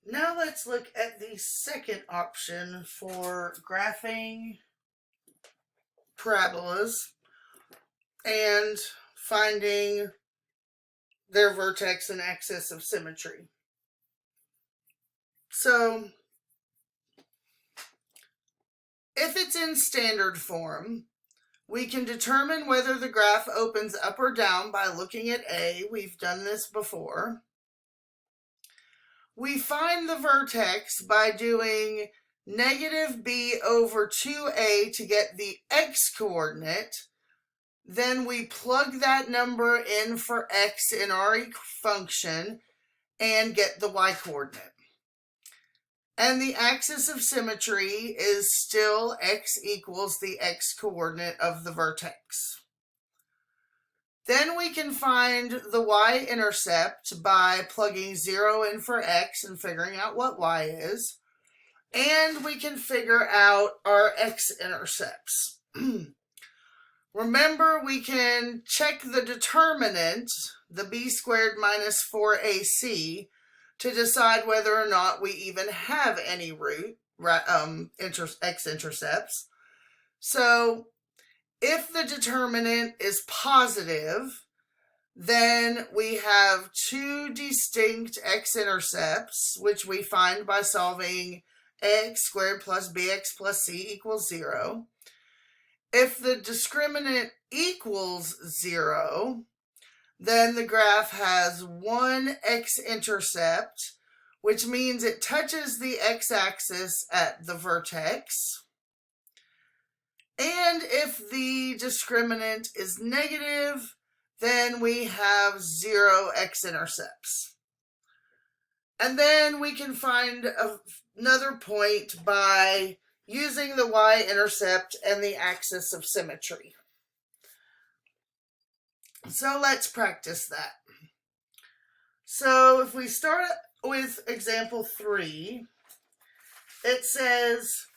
Now let's look at the second option for graphing parabolas and finding their vertex and axis of symmetry. So, if it's in standard form, we can determine whether the graph opens up or down by looking at A. We've done this before. We find the vertex by doing negative b over 2a to get the x-coordinate. Then we plug that number in for x in our function and get the y-coordinate. And the axis of symmetry is still x equals the x-coordinate of the vertex. Then we can find the y-intercept by plugging 0 in for x and figuring out what y is. And we can figure out our x-intercepts. Remember, we can check the determinant, the b squared minus 4ac, to decide whether or not we even have any x-intercepts. So, if the determinant is positive, then we have two distinct x-intercepts, which we find by solving x squared plus bx plus c equals 0. If the discriminant equals 0, then the graph has one x-intercept, which means it touches the x-axis at the vertex. And if the discriminant is negative, then we have 0 x-intercepts. And then we can find another point by using the y-intercept and the axis of symmetry. So let's practice that. So if we start with example 3, it says,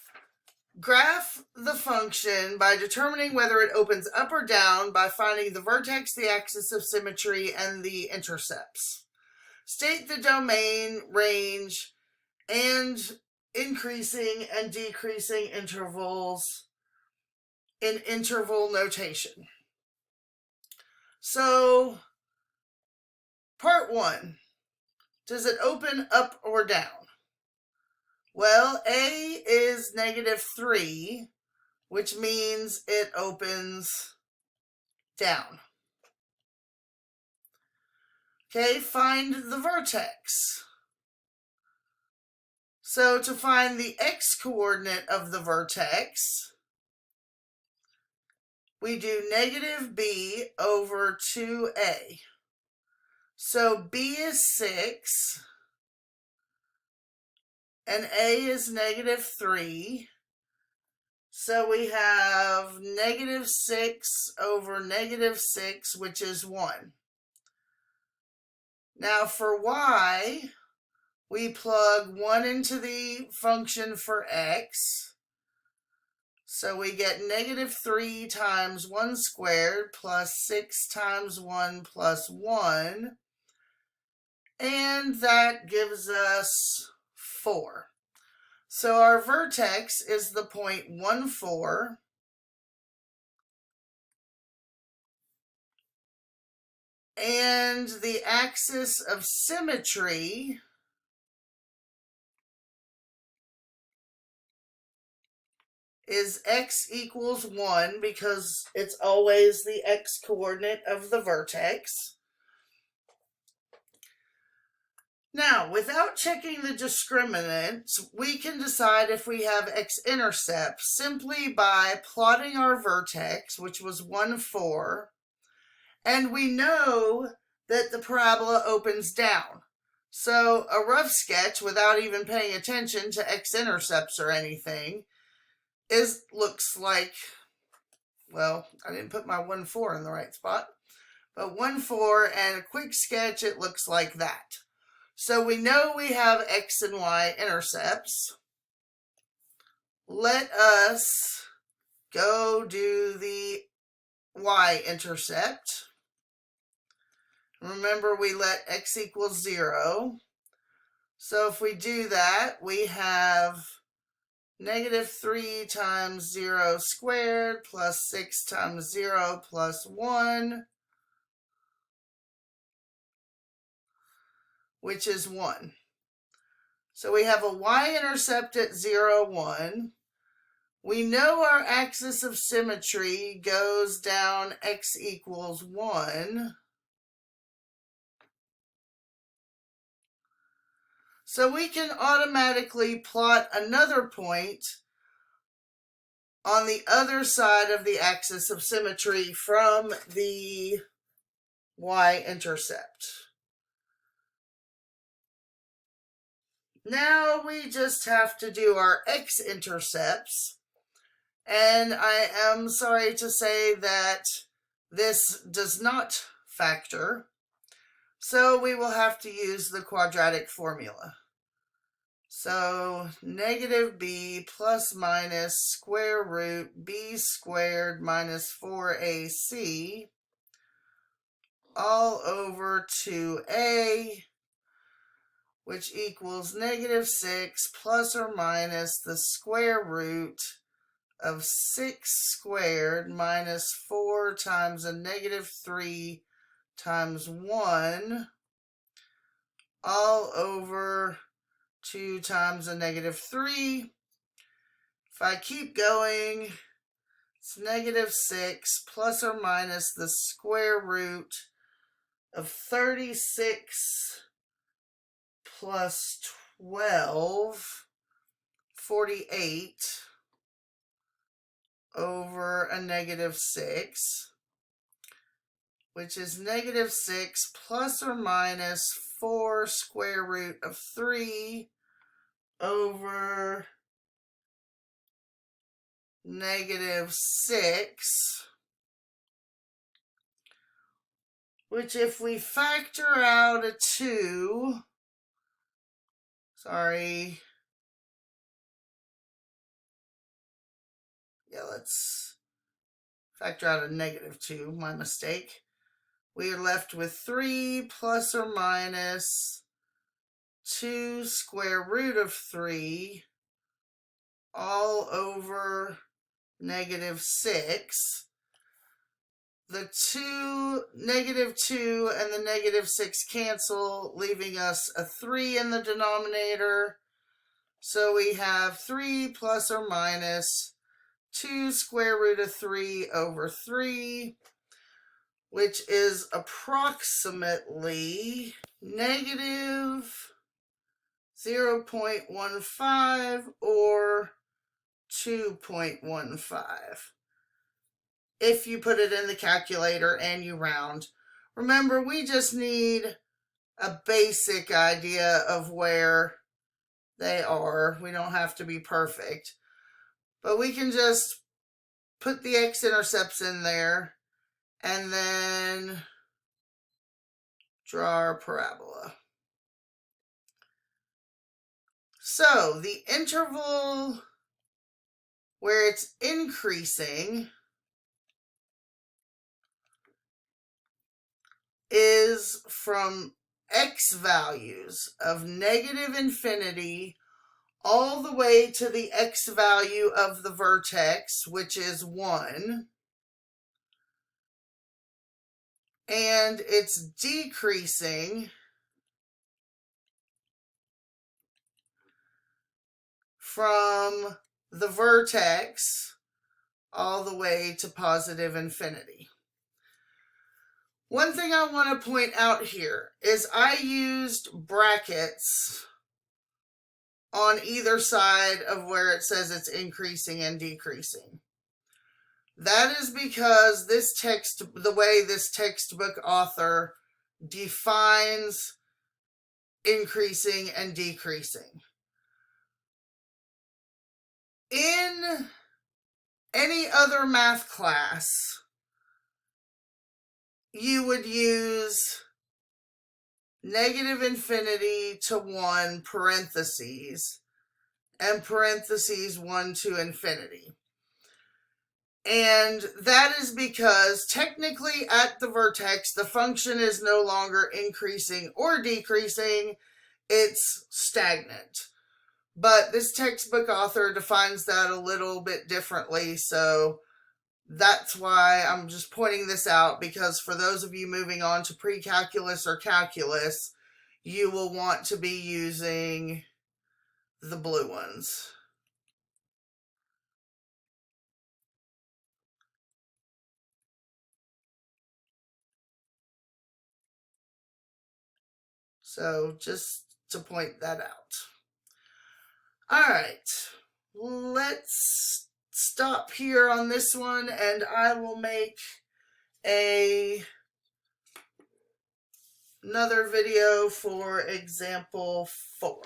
graph the function by determining whether it opens up or down by finding the vertex, the axis of symmetry, and the intercepts. State the domain, range, and increasing and decreasing intervals in interval notation. So, part 1, does it open up or down? Well, A is -3, which means it opens down. Okay, find the vertex. So to find the x-coordinate of the vertex, we do -b over 2a. So b is 6, and a is -3. So we have -6 over -6, which is 1. Now for y, we plug 1 into the function for x. So we get -3 times 1 squared plus 6 times 1 plus 1. And that gives us 4. So our vertex is the point 1, 4. And the axis of symmetry is x equals 1 because it's always the x-coordinate of the vertex. Now, without checking the discriminants, we can decide if we have x-intercepts simply by plotting our vertex, which was 1, 4, and we know that the parabola opens down. So a rough sketch, without even paying attention to x-intercepts or anything, looks like, well, I didn't put my 1, 4 in the right spot, but 1, 4, and a quick sketch, it looks like that. So we know we have x and y intercepts. Let us go do the y-intercept. Remember, we let x equals 0. So if we do that, we have negative 3 times 0 squared plus 6 times 0 plus 1, which is 1. So we have a y-intercept at 0, 1. We know our axis of symmetry goes down x equals 1. So we can automatically plot another point on the other side of the axis of symmetry from the y-intercept. Now we just have to do our x-intercepts. And I am sorry to say that this does not factor. So we will have to use the quadratic formula. So negative b plus minus square root b squared minus 4ac all over 2a, which equals negative 6 plus or minus the square root of 6 squared minus 4 times a negative 3 times 1 all over 2 times a negative 3. If I keep going, it's negative 6 plus or minus the square root of 36 plus 12, 48 over a negative 6, which is negative 6 plus or minus 4 square root of 3 over negative 6, which if we factor out a 2, let's factor out a negative 2, my mistake. We are left with 3 plus or minus 2 square root of 3 all over negative 6. The negative 2 and the negative 6 cancel, leaving us a 3 in the denominator. So we have 3 plus or minus 2 square root of 3 over 3, which is approximately negative 0.15 or 2.15. If you put it in the calculator and you round. Remember, we just need a basic idea of where they are. We don't have to be perfect. But we can just put the x-intercepts in there and then draw our parabola. So the interval where it's increasing is from x values of negative infinity all the way to the x value of the vertex, which is 1. And it's decreasing from the vertex all the way to positive infinity. One thing I want to point out here is I used brackets on either side of where it says it's increasing and decreasing. That is because the way this textbook author defines increasing and decreasing. In any other math class, you would use negative infinity to 1 parentheses and parentheses 1 to infinity. And that is because technically at the vertex, the function is no longer increasing or decreasing. it's stagnant. But this textbook author defines that a little bit differently, so that's why I'm just pointing this out, because for those of you moving on to pre-calculus or calculus, you will want to be using the blue ones. So just to point that out. All right, let's stop here on this one, and I will make another video for example 4.